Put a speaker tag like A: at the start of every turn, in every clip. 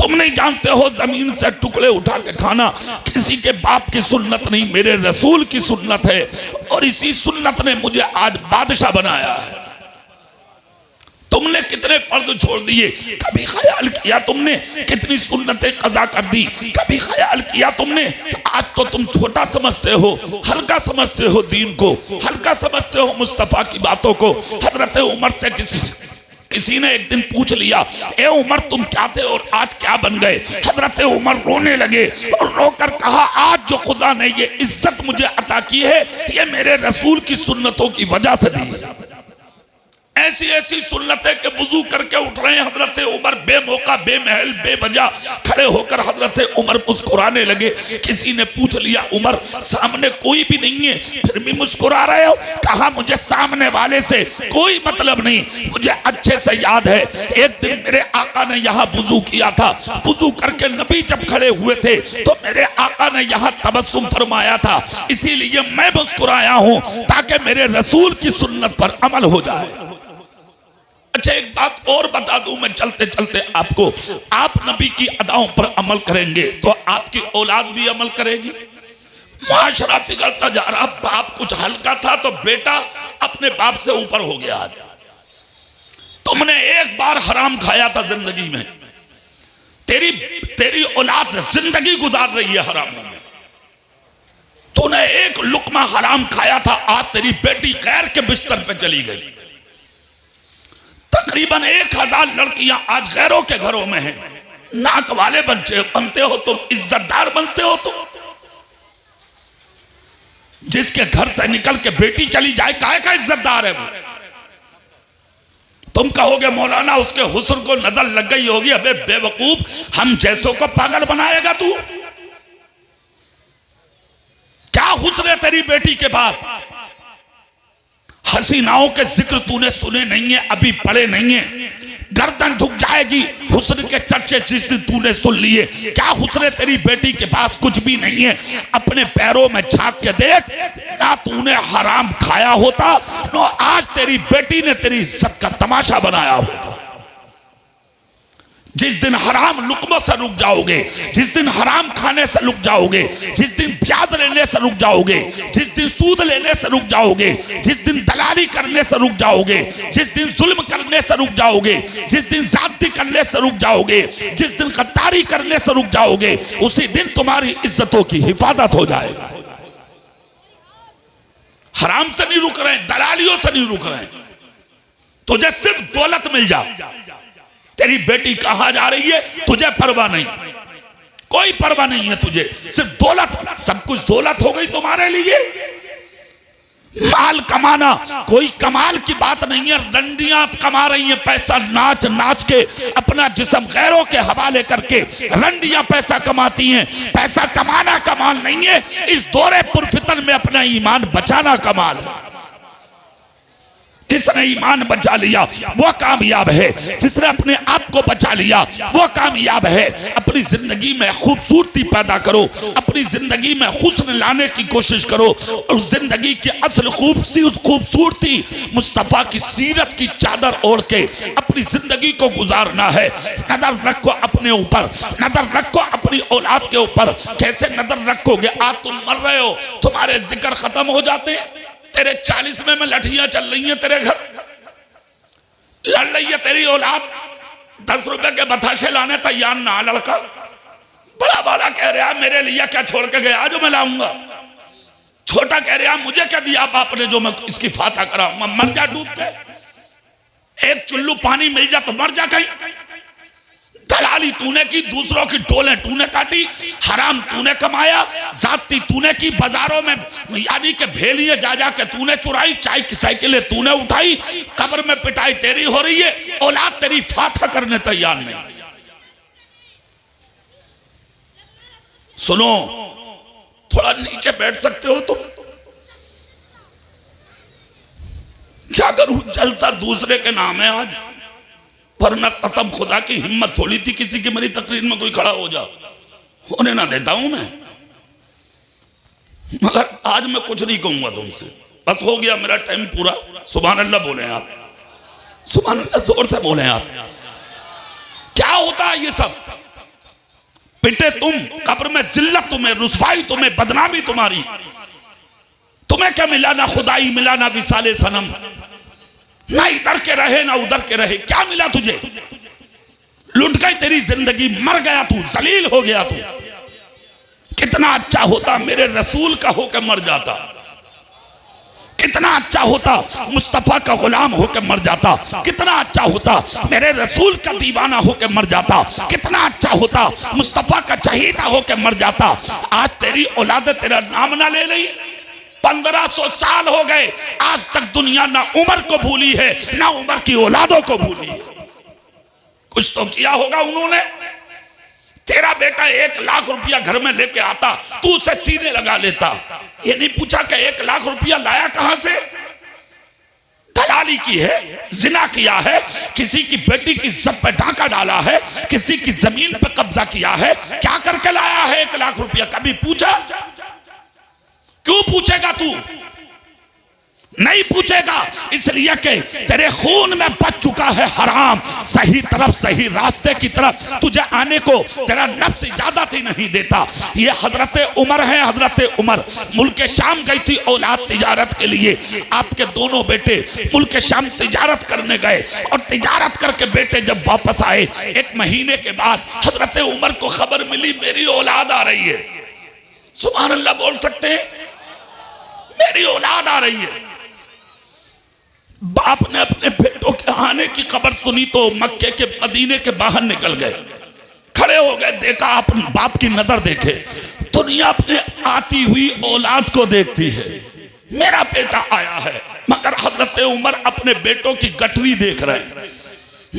A: तुम नहीं जानते हो जमीन से टुकड़े उठा के खाना किसी के बाप की सुन्नत नहीं, मेरे रसूल की सुन्नत है। और इसी सुन्नत ने मुझे आज बादशाह बनाया है। तुमने कितने फर्ज छोड़ दिए, कभी ख्याल किया तुमने कितनी सुन्नतें कज़ा कर दी? कभी ख्याल किया तुमने? आज तो तुम छोटा समझते हो, हल्का समझते हो दीन को, हल्का समझते हो मुस्तफ़ा की बातों को। हजरत उमर से किसी ने एक दिन पूछ लिया, ए उमर तुम क्या थे और आज क्या बन गए? हजरत उमर रोने लगे और रोकर कहा, आज जो खुदा ने ये इज्जत मुझे अता की है ये मेरे रसूल की सुन्नतों की वजह से दी है। ऐसी ऐसी सुन्नतें के वुजू करके उठ रहे हैं हजरत उमर, बेमौका बेमहल बेवजह खड़े होकर हजरत उमर मुस्कुराने लगे। किसी ने पूछ लिया, उमर सामने कोई भी नहीं है फिर भी मुस्कुरा रहे हो? कहा, मुझे सामने वाले से कोई मतलब नहीं, मुझे अच्छे से याद है एक दिन मेरे आका ने यहाँ वुजू किया था, वुजू करके नबी जब खड़े हुए थे तो मेरे आका ने यहाँ तबस्सुम फरमाया था, इसीलिए मैं मुस्कुराया हूँ ताकि मेरे रसूल की सुन्नत पर अमल हो जाए। अच्छा एक बात और बता दूं मैं चलते चलते आपको, आप नबी की अदाओं पर अमल करेंगे तो आपकी औलाद भी अमल करेगी। माशरा बिगड़ता जा रहा, बाप कुछ हल्का था तो बेटा अपने बाप से ऊपर हो गया। आज तुमने एक बार हराम खाया था जिंदगी में, तेरी औलाद जिंदगी गुजार रही है हराम में। तूने एक लुकमा हराम खाया था, आज तेरी बेटी गैर के बिस्तर पे चली गई। तकरीबन 1000 लड़कियां आज गैरों के घरों में हैं। नाक वाले बनते हो तुम, इज्जतदार बनते हो तुम। जिसके घर से निकल के बेटी चली जाए काहे का इज्जतदार है वो? तुम कहोगे मौलाना उसके हुस्न को नजर लग गई होगी। अबे बेवकूफ, हम जैसों को पागल बनाएगा तू? क्या हुस्न है तेरी बेटी के पास? हसीनाओं के जिक्र तूने सुने नहीं है, अभी पढ़े नहीं है। गर्दन झुक जाएगी हुस्न के चर्चे जिस दिन तूने सुन लिए। क्या हुस्न है तेरी बेटी के पास? कुछ भी नहीं है। अपने पैरों में झांक के देख, ना तूने हराम खाया होता ना आज तेरी बेटी ने तेरी इज्जत का तमाशा बनाया होता। जिस दिन हराम लुकमों से रुक जाओगे, जिस दिन हराम खाने से रुक जाओगे, जिस दिन ब्याज लेने से रुक जाओगे, जिस दिन सूद लेने से रुक जाओगे, जिस दिन दलाली करने से रुक जाओगे, जिस दिन जुल्म करने से रुक जाओगे, जिस दिन जाति करने से रुक जाओगे, जिस दिन गद्दारी करने से रुक जाओगे, उसी दिन तुम्हारी इज्जतों की हिफाजत हो जाएगी। हराम से नहीं रुक रहे, दलालियों से नहीं रुक रहे। तुझे सिर्फ दौलत मिल जाए। तेरी बेटी कहां जा रही है तुझे परवाह नहीं, कोई परवाह नहीं है तुझे, सिर्फ दौलत। सब कुछ दौलत हो गई तुम्हारे लिए। माल कमाना कोई कमाल की बात नहीं है। रंडियां कमा रही हैं पैसा, नाच नाच के अपना जिस्म गैरों के हवाले करके रंडियां पैसा कमाती हैं। पैसा कमाना कमाल नहीं है, इस दौरे पुरफितन में अपना ईमान बचाना कमाल है। जिसने ईमान बचा लिया वो कामयाब है, जिसने अपने आप को बचा लिया वो कामयाब है। अपनी जिंदगी में खूबसूरती पैदा करो, अपनी जिंदगी में हुस्न लाने की कोशिश करो। और जिंदगी की असल खूबसूरती मुस्तफ़ा की सीरत की चादर ओढ़ के अपनी जिंदगी को गुजारना है। नजर रखो अपने ऊपर, नजर रखो अपनी औलाद के ऊपर। कैसे नजर रखोगे? आज तुम मर रहे हो, तुम्हारे जिक्र खत्म हो जाते हैं। तेरे 40वें में लठियां चल रही हैं, तेरे घर लड़ रही है तेरी औलाद। 10 रुपए के बताशे लाने तैयार ना लड़का, बड़ा वाला कह रहा मेरे लिए क्या छोड़ के गया जो मैं लाऊंगा। छोटा कह रहा मुझे क्या दिया बाप ने जो मैं इसकी फाता कराऊंगा। मर जा डूब के, एक चुल्लू पानी मिल जा तो मर जा कहीं। दलाली तूने की, दूसरों की टोलें तूने काटी, हराम तूने कमाया, जाती तूने की, बाजारों में यानी के भेलिए जा जा के तूने चुराई, चाय की साइकिलें तूने उठाई, कब्र में पिटाई तेरी हो रही है, औलाद तेरी फाता करने तैयार नहीं। सुनो, थोड़ा नीचे बैठ सकते हो तुम? क्या करूं, जलसा दूसरे के नाम है आज, वरना कसम खुदा की हिम्मत थोड़ी थी किसी की मेरी तकरीर में कोई खड़ा हो जा, होने ना देता हूं मैं। मगर आज मैं कुछ नहीं कहूंगा तुमसे, बस हो गया मेरा टाइम पूरा। सुभान अल्लाह बोले आप, सुभान अल्लाह जोर से बोले आप। क्या होता है ये सब? बेटे तुम कब्र में जिल्लत तुम्हें, रुसवाई तुम्हें, बदनामी तुम्हारी। तुम्हें क्या मिला? ना खुदाई मिला, ना विसाले सनम, ना इधर के रहे ना उधर के रहे। क्या मिला तुझे? लुट गई तेरी जिंदगी, मर गया तू, जलील हो गया तू। कितना अच्छा होता मेरे रसूल का होकर मर जाता, कितना अच्छा होता मुस्तफा का गुलाम होकर मर जाता, कितना अच्छा होता मेरे रसूल का दीवाना होकर मर जाता, कितना अच्छा होता मुस्तफा का चहीता होकर मर जाता। आज तेरी औलाद तेरा नाम ना ले रही। 1500 साल हो गए, आज तक दुनिया ना उमर को भूली है, ना उमर की औलादों को भूली है। कुछ तो किया होगा उन्होंने। तेरा बेटा 1 लाख रुपया घर में लेके आता, तू उसे सीने लगा लेता। ये नहीं पूछा कि 1 लाख रुपया लाया कहां से? दलाली की है, जिना किया है, किसी की बेटी की इज्जत पे डांका डाला है, किसी की जमीन पे कब्जा किया है। क्या करके लाया है 1 लाख रुपया? कभी पूछा? क्यों पूछेगा तू? नहीं पूछेगा, इसलिए कि तेरे खून में बच चुका है हराम। सही तरफ, सही रास्ते की तरफ तुझे आने को तेरा नफ्स इजाजत ही नहीं देता। ये हजरत उमर है। हजरत उमर मुल्क शाम गई थी औलाद तिजारत के लिए। आपके दोनों बेटे मुल्क शाम तिजारत करने गए और तिजारत करके बेटे जब वापस आए, 1 महीने के बाद हजरत उमर को खबर मिली मेरी औलाद आ रही है। सुभान अल्लाह बोल सकते हैं? मेरी औलाद आ रही है। बाप ने अपने बेटों के आने की खबर सुनी तो मक्के के मदीने के बाहर निकल गए, खड़े हो गए। देखा, आप बाप की नजर देखे, दुनिया अपने आती हुई औलाद को देखती है। मेरा बेटा आया है, मगर हजरत उमर अपने बेटों की गठरी देख रहे हैं,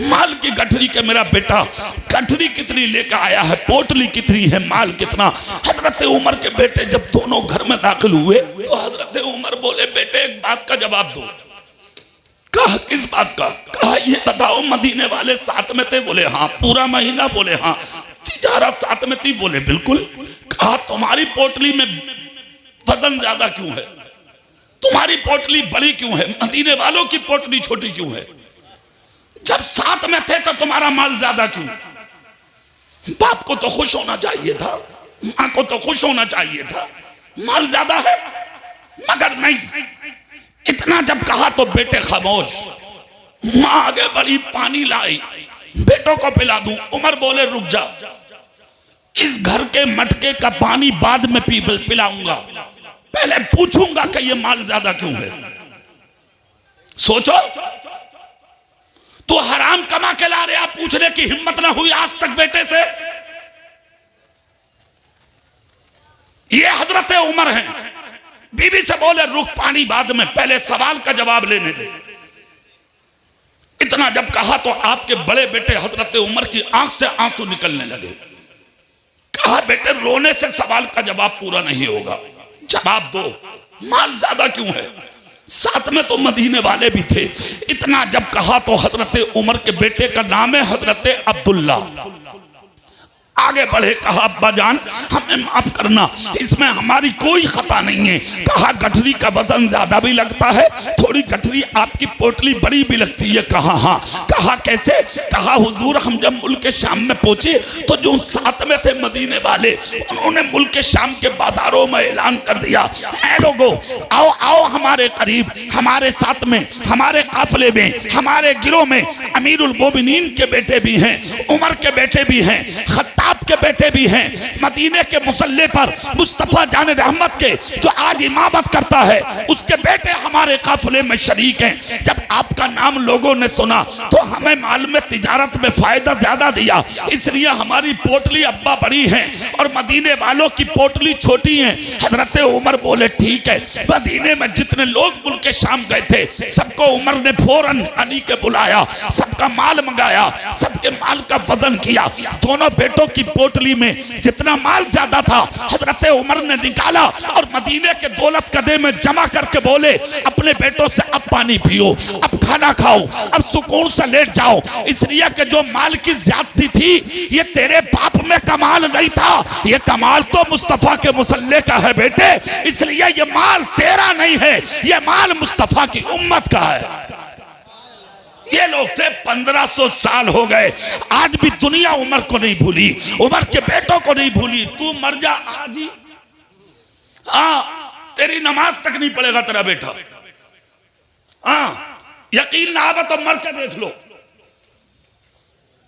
A: माल की गठरी के मेरा बेटा गठरी कितनी लेकर आया है, पोटली कितनी है, माल कितना। हजरत उमर के बेटे जब दोनों घर में दाखिल हुए तो हजरत उमर बोले, बेटे एक बात का जवाब दो। कहा, किस बात का? कहा, ये बताओ मदीने वाले साथ में थे? बोले हाँ। पूरा महीना? बोले हाँ। तिजारत साथ में थी? बोले बिल्कुल। कहा, तुम्हारी पोटली में वजन ज्यादा क्यों है? तुम्हारी पोटली बड़ी क्यों है? मदीने वालों की पोटली छोटी क्यों है? जब साथ में थे तो तुम्हारा माल ज्यादा क्यों? बाप को तो खुश होना चाहिए था, मां को तो खुश होना चाहिए था, माल ज्यादा है। मगर नहीं, इतना जब कहा तो बेटे खामोश। मां आगे बढ़ी, पानी लाई, बेटों को पिला दूं। उमर बोले रुक जा, इस घर के मटके का पानी बाद में पिलाऊंगा, पहले पूछूंगा कि ये माल ज्यादा क्यों है। सोचो, तो हराम कमा के ला रहे, आप पूछने की हिम्मत ना हुई आज तक बेटे से? ये हजरत उमर हैं। बीवी से बोले रुक, पानी बाद में, पहले सवाल का जवाब लेने दे। इतना जब कहा तो आपके बड़े बेटे हजरत उमर की आंख से आंसू निकलने लगे। कहा, बेटे रोने से सवाल का जवाब पूरा नहीं होगा, जवाब दो, माल ज्यादा क्यों है? साथ में तो मदीने वाले भी थे। इतना जब कहा तो हजरत उमर के बेटे का नाम है हजरत अब्दुल्ला। आगे बढ़े, कहा अब्बा जान हमें माफ करना, इसमें हमारी कोई खता नहीं है। कहा, गठरी का वजन ज्यादा भी लगता है, थोड़ी गठरी आपकी पोटली बड़ी भी लगती है। कहा हाँ। कहा कैसे? कहा, हुजूर हम जब मुल्क शाम में पहुंचे तो जो साथ में थे मदीने वाले, उन्होंने मुल्क शाम के बाजारों में ऐलान कर दिया, ऐ लोगो आओ आओ हमारे करीब, हमारे साथ में, हमारे काफिले में, हमारे गिरोह में अमीरुल मोमिनीन के बेटे भी हैं, उमर के बेटे भी हैं, आपके बेटे भी हैं। मदीने के मुसल्ले पर मुस्तफा जान रहमत के जो आज इमामत करता है, उसके बेटे हमारे काफिले में शरीक हैं। जब आपका नाम लोगों ने सुना तो हमें माल में तिजारत में फायदा ज्यादा दिया, इसलिए हमारी पोटली अब्बा बड़ी है और मदीने वालों की पोटली छोटी है। हजरत उमर बोले ठीक है। मदीने में जितने लोग मुल्क शाम गए थे सबको उमर ने फौरन अली के बुलाया, सबका माल मंगाया, सबके माल का वजन किया। दोनों बेटों की पोटली में जितना माल ज्यादा था हजरत उमर ने निकाला और मदीने के दौलत कदे में जमा करके बोले अपने बेटों से अब पानी पियो, अब खाना खाओ, अब सुकून से लेट जाओ। इसलिए कि जो माल की ज्यादती थी ये तेरे बाप में कमाल नहीं था, ये कमाल तो मुस्तफा के मुसल्ले का है बेटे। इसलिए ये माल तेरा नहीं है, ये माल मुस्तफा की उम्मत का है। ये लोग थे 1500 साल हो गए, आज भी दुनिया उमर को नहीं भूली, उमर के बेटों को नहीं भूली। तू मर जा आज ही, हाँ तेरी नमाज तक नहीं पढ़ेगा तेरा बेटा। हाँ यकीन ना आवे तो मर के देख लो,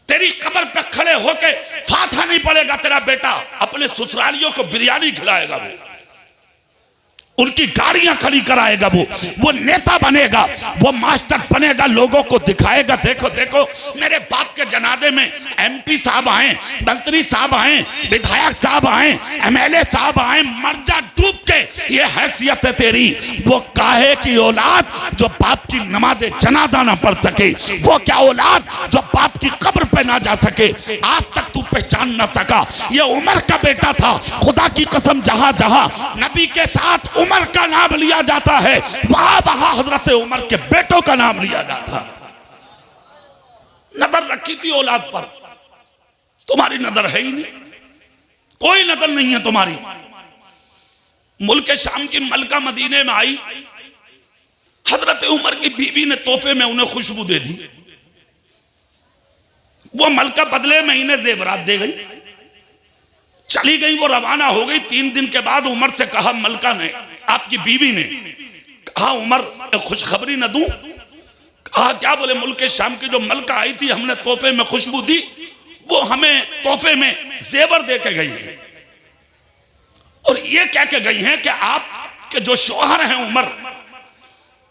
A: तेरी कब्र पे खड़े होके फातिहा नहीं पड़ेगा तेरा बेटा, अपने ससुरालियों को बिरयानी खिलाएगा वो, उनकी गाड़ियां खड़ी कराएगा वो नेता बनेगा, वो मास्टर बनेगा, लोगों को दिखाएगा देखो देखो मेरे बाप के जनाजे में एमपी साहब आए, मंत्री साहब आए, विधायक साहब आए, एमएलए साहब आए, मर जा डूब के, ये हैसियत है तेरी। वो काहे की औलाद जो बाप की नमाज़े जनाजा ना पढ़ सके, वो क्या औलाद जो बाप की कब्र पे ना जा सके, आज तक तू पहचान ना सका। ये उमर का बेटा था, खुदा की कसम जहां जहां नबी के साथ उमर का नाम लिया जाता है वहां वहां हजरत उमर के बेटों का नाम लिया जाता। नजर रखी थी औलाद पर, तुम्हारी नजर है ही नहीं, कोई नजर नहीं है तुम्हारी। मुल्क शाम की मलका मदीने में आई, हजरत उमर की बीवी ने तोहफे में उन्हें खुशबू दे दी, वो मलका बदले में इन्हें जेवरात दे गई, चली गई, वो रवाना हो गई। 3 दिन के बाद उमर से कहा मलका ने, आपकी बीवी ने कहा उमर खुशखबरी न दूं? कहा क्या? बोले मुल्क शाम की जो मलका आई थी हमने तोहफे में खुशबू दी, वो हमें तोहफे में जेवर दे के गई है, और ये कह के गई हैं कि आपके जो शौहर हैं उमर,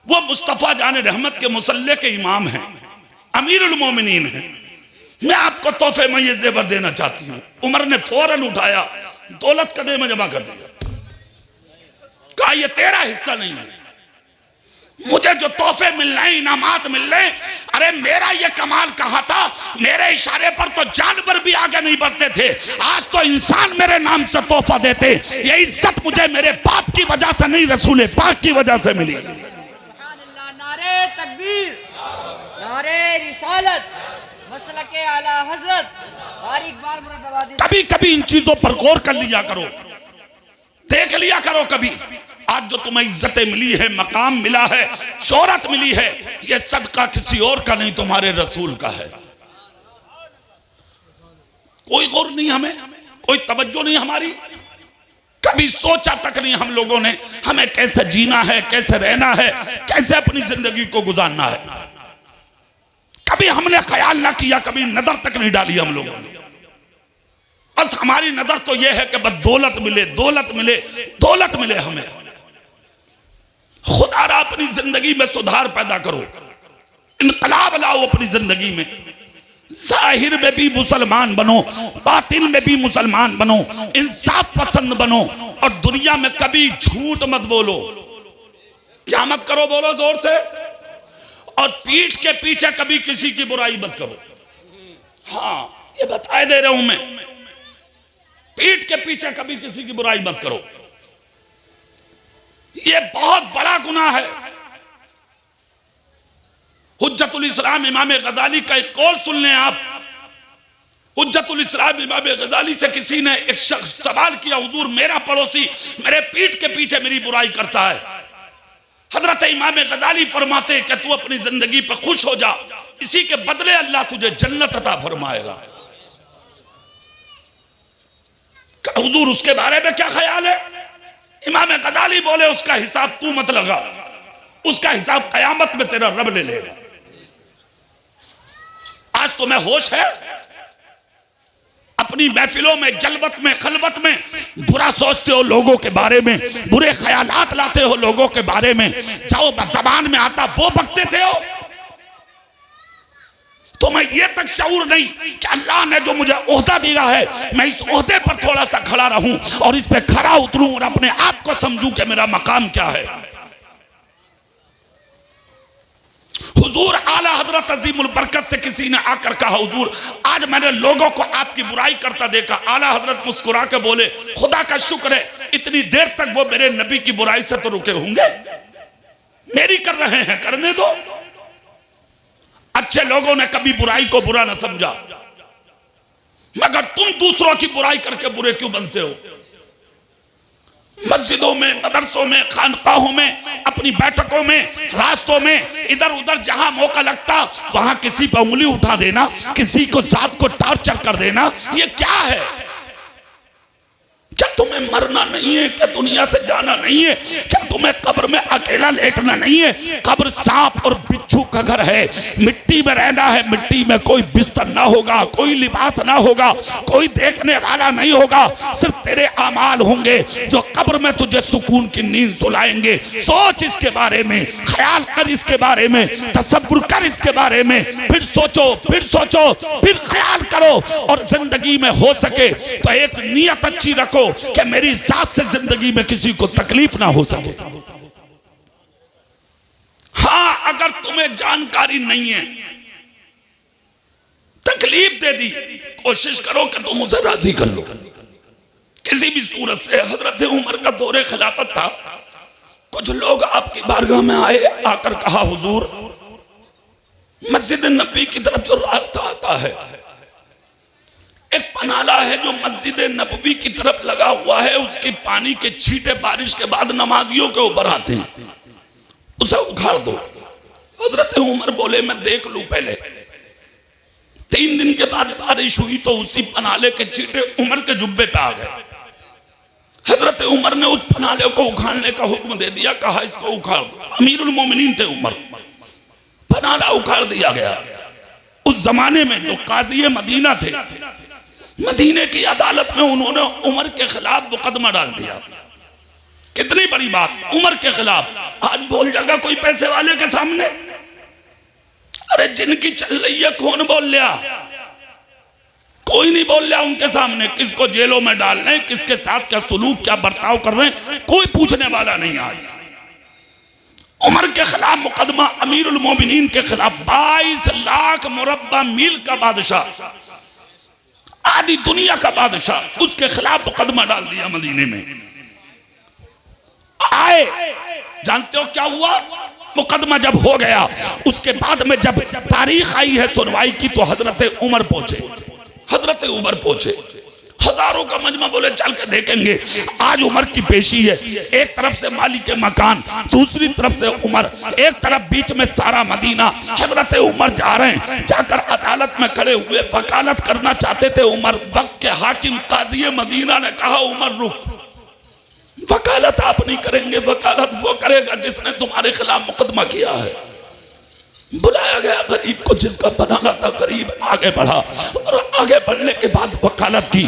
A: वो मुस्तफा जान रहमत के मुसल्ले के इमाम हैं, अमीरुल मोमिनीन हैं, मैं आपको तोहफे में ये जेवर देना चाहती हूं। उमर ने फौरन उठाया, दौलत कदे में जमा कर दिया, कहा ये तेरा हिस्सा नहीं है, मुझे जो तोहफे मिल रहे हैं, इनामात मिल रहे हैं, अरे मेरा ये कमाल कहां था, मेरे इशारे पर तो जानवर भी आगे नहीं बढ़ते थे, आज तो इंसान मेरे नाम से तोहफा देते। ये इज्जत मुझे मेरे बाप की वजह से नहीं, रसूल पाक की वजह से मिली।
B: नारे तकबीर, नारे रिसालत, मसलके आला हजरत, बारिक बार मुरादाबादी।
A: कभी कभी इन चीजों पर गौर कर लिया करो, देख लिया करो कभी। आज जो तुम्हें इज्जतें मिली है, मकाम मिला है, शोहरत मिली है, ये सदका किसी और का नहीं, तुम्हारे रसूल का है। कोई गौर नहीं, हमें कोई तवज्जो नहीं हमारी, कभी सोचा तक नहीं हम लोगों ने हमें कैसे जीना है, कैसे रहना है, कैसे अपनी जिंदगी को गुजारना है, कभी हमने ख्याल ना किया, कभी नजर तक नहीं डाली हम लोगों ने। बस हमारी नजर तो यह है कि बस दौलत मिले, दौलत मिले, दौलत मिले हमें। खुदारा अपनी जिंदगी में सुधार पैदा करो, इनकलाब लाओ अपनी जिंदगी में, जाहिर में भी मुसलमान बनो, बातिन में भी मुसलमान बनो, इंसाफ पसंद बनो, और दुनिया में कभी झूठ मत बोलो। क्या मत करो? बोलो जोर से। और पीठ के पीछे कभी किसी की बुराई मत करो। हाँ ये बताए दे रहा हूं मैं, पीठ के पीछे कभी किसी की बुराई मत करो, ये बहुत बड़ा गुनाह है। हुज्जतुल इस्लाम इमाम गजाली का एक कौल सुन लें आप। हुज्जतुल इस्लाम इमाम गजाली से किसी ने एक शख्स सवाल किया, हुजूर मेरा पड़ोसी मेरे पीठ के पीछे मेरी बुराई करता है। हजरत इमाम गजाली फरमाते कि तू अपनी जिंदगी पर खुश हो जा, इसी के बदले अल्लाह तुझे जन्नत अता फरमाएगा। हुजूर उसके बारे में क्या ख्याल है? इमाम गजाली बोले उसका हिसाब तू मत लगा, उसका हिसाब कयामत में तेरा रब ले लेगा। आज तुम्हें होश है? अपनी महफिलों में, जलवत में, खलवत में बुरा सोचते हो लोगों के बारे में, बुरे ख्यालात लाते हो लोगों के बारे में, जाओ जबान में आता वो बकते थे हो। तुम्हें यह तक शऊर नहीं कि अल्लाह ने जो मुझे ओहदा दिया है, मैं इस ओहदे पर थोड़ा सा खड़ा रहूं और इस पे खड़ा उतरूं और अपने आप को समझूं कि मेरा मकाम क्या है। हुजूर आला हजरत अजीमुल बरकत से किसी ने आकर कहा, हुजूर आज मैंने लोगों को आपकी बुराई करता देखा। आला हजरत मुस्कुरा के बोले, खुदा का शुक्र है इतनी देर तक वो मेरे नबी की बुराई से तो रुके होंगे, मेरी कर रहे हैं, करने दो। अच्छे लोगों ने कभी बुराई को बुरा न समझा, मगर तुम दूसरों की बुराई करके बुरे क्यों बनते हो? मस्जिदों में, मदरसों में, खानकाहों में, अपनी बैठकों में, रास्तों में, इधर उधर जहां मौका लगता वहां किसी पर उंगली उठा देना, किसी को जात को टॉर्चर कर देना, ये क्या है? क्या तुम्हें मरना नहीं है? क्या दुनिया से जाना नहीं है? क्या तुम्हें कब्र में अकेला लेटना नहीं है? कब्र सांप और बिच्छू का घर है, मिट्टी में रहना है। मिट्टी में कोई बिस्तर ना होगा, कोई लिबास ना होगा, कोई देखने वाला नहीं होगा, सिर्फ तेरे अमाल होंगे जो कब्र में तुझे सुकून की नींद सुलाएंगे। सोच इसके बारे में, ख्याल कर इसके बारे में, तसव्वुर कर इसके बारे में, फिर सोचो, फिर सोचो, फिर ख्याल करो। और जिंदगी में हो सके तो एक नियत अच्छी रखो कि मेरी जात से जिंदगी में किसी को तकलीफ ना हो सके। हाँ, अगर तुम्हें जानकारी नहीं है, तकलीफ दे दी, कोशिश करो कि तुम उसे राजी कर लो किसी भी सूरत से। हजरत उमर का दौरे खिलाफत था। कुछ लोग आपकी बारगाह में आए, आकर कहा, हुजूर, मस्जिद नबी की तरफ जो रास्ता आता है, एक पनाला है जो मस्जिद नबवी की तरफ लगा हुआ है, उसके पानी के छींटे बारिश के बाद नमाजियों के ऊपर आते हैं, उसे उखाड़ दो। हजरत उमर बोले, मैं देख लूं पहले। 3 दिन के बाद बारिश हुई तो उसी पनाले के छींटे उमर के जुब्बे पे आ गए। हजरत उमर ने उस पनाले को उखाड़ने का हुक्म दे दिया, कहा इसको उखाड़ दो। अमीरुल मोमिनीन थे उमर, पनाला उखाड़ दिया गया। उस जमाने में जो काजी मदीना थे, मदीने की अदालत में उन्होंने उमर के खिलाफ मुकदमा डाल दिया। कितनी बड़ी बात, उमर के खिलाफ। आज बोल जाएगा कोई पैसे वाले के सामने? अरे जिनकी चल रही है कौन बोल लिया? कोई नहीं बोल लिया उनके सामने। किसको जेलों में डाल रहे हैं, किसके साथ क्या सुलूक, क्या बर्ताव कर रहे हैं, कोई पूछने वाला नहीं। आज उमर के खिलाफ मुकदमा, अमीरुल मोमिनीन के खिलाफ। 22 लाख मुरब्बा मील का बादशाह, आधी दुनिया का बादशाह, उसके खिलाफ मुकदमा डाल दिया मदीने में। आए, जानते हो क्या हुआ? मुकदमा जब हो गया, उसके बाद में जब तारीख आई है सुनवाई की, तो हजरत उमर पहुंचे। हजरत उमर पहुंचे, हजारों का मजमा बोले चल के देखेंगे। आज उमर की पेशी है, एक तरफ से मालिक मकान, दूसरी तरफ से उमर, एक तरफ बीच में सारा मदीना। हजरत उमर जा रहे हैं, जाकर अदालत में खड़े हुए वकालत करना चाहते थे उमर। वक्त के हाकिम काजी मदीना ने कहा, उमर रुक, वकालत आप नहीं करेंगे, वकालत वो करेगा जिसने तुम्हारे खिलाफ मुकदमा किया है। बुलाया गया गरीब को, जिसका बनाना था। गरीब आगे बढ़ा और आगे बढ़ने के बाद वकालत की।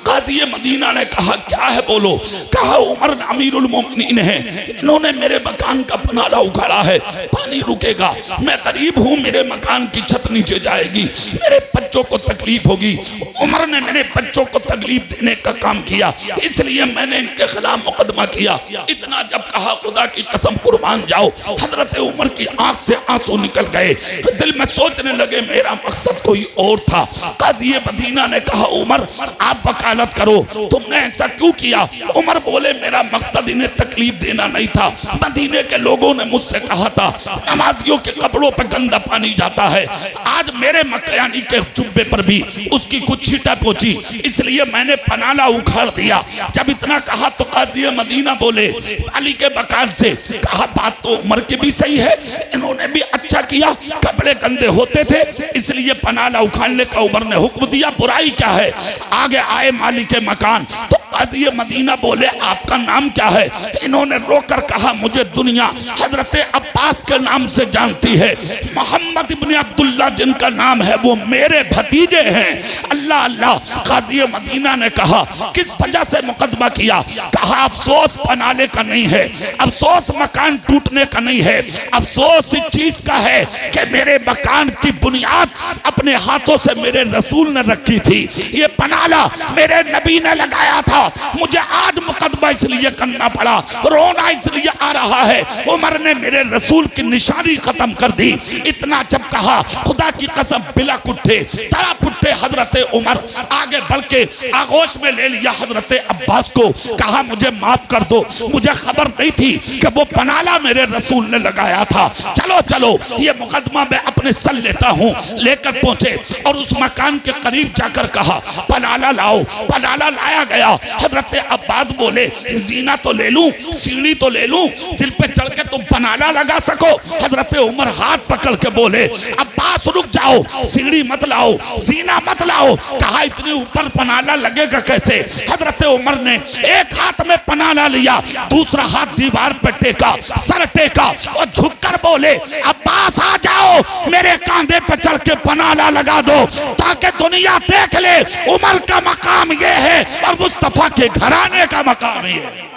A: काजी मदीना ने कहा, क्या है बोलो? कहा, उमर अमीरुल मोमिनीन है, इन्होंने मेरे मकान का पनाला उखाड़ा है, पानी रुकेगा, मैं गरीब हूँ, मेरे मकान की छत नीचे जाएगी, मेरे बच्चों को तकलीफ होगी। उमर ने मेरे बच्चों को तकलीफ देने का काम किया, इसलिए मैंने इनके खिलाफ मुकदमा किया। इतना जब कहा, खुदा की कसम कुर्बान जाओ, हजरत उमर की आंख से आंसू निकल गए। दिल में सोचने लगे मेरा मकसद कोई और था। काजी मदीना ने कहा, उमर आप वकालत करो, तुमने ऐसा क्यों किया? उमर बोले, मेरा मकसद इन्हें तकलीफ देना नहीं था। मदीने के लोगों ने मुझसे कहा था नमाजियों के कपड़ों पर गंदा पानी जाता है, आज मेरे मकानी के जुब्बे पर भी उसकी कुछ छींटा पहुंची, इसलिए मैंने पनाला उखाड़ दिया। जब इतना कहा तो काजी मदीना बोले अली के मकान से, कहा बात तो उमर की भी सही है, इन्होंने भी अच्छा किया, कपड़े गंदे होते थे इसलिए पनाला उखाड़ने का उमर ने हुक्म दिया, बुराई क्या है? आगे आए मालिक मकान, तो काजी मदीना बोले आपका नाम क्या है? इन्होंने रोकर कहा, मुझे दुनिया हजरत अब्बास के नाम से जानती है, मोहम्मद इब्ने अब्दुल्ला जिनका नाम है वो मेरे भतीजे हैं। अल्लाह अल्लाह। काजी मदीना ने कहा, किस वजह से मुकदमा किया? कहा, अफसोस पनाले का नहीं है, अफसोस मकान टूटने का नहीं है, अफसोस इस चीज का है कि मेरे मकान की बुनियाद अपने हाथों से मेरे रसूल ने रखी थी, ये पनाला मेरे नबी ने लगाया था, मुझे आज मुकदमा इसलिए करना पड़ा, रोना इसलिए आ रहा है, उमर ने मेरे रसूल की निशानी खत्म कर दी। इतना जब कहा, खुदा की कसम बिलक उठे, तड़प उठे हजरत उमर, आगे बढ़ के आगोश में ले लिया हजरत अब्बास को, कहा मुझे माफ कर दो, मुझे खबर नहीं थी कि वो पनाला मेरे रसूल ने लगाया था, चलो चलो ये मुकदमा मैं अपने सर लेता हूँ। लेकर पहुंचे और उस मकान के करीब जाकर कहा, पनाला लाओ। पनाला लाया गया, हजरत अब्बास बोले जीना तो ले लूं, सीढ़ी तो ले लूं जिन पे चढ़ के तुम पनाला लगा सको। हजरत उमर हाथ पकड़ के बोले अब्बास रुक जाओ, सीढ़ी मत लाओ, जीना मत लाओ। कहा इतने ऊपर पनाला लगेगा कैसे? हजरत उमर ने एक हाथ में पनाला लिया, दूसरा हाथ दीवार पर टेका, सर टेका और झुककर बोले अब्बास आ जाओ, मेरे कांधे पे चढ़ के पनाला लगा दो ताकि दुनिया देख ले उमर का मकाम ये है और मुस्तफा के घराने का मकाम ये है।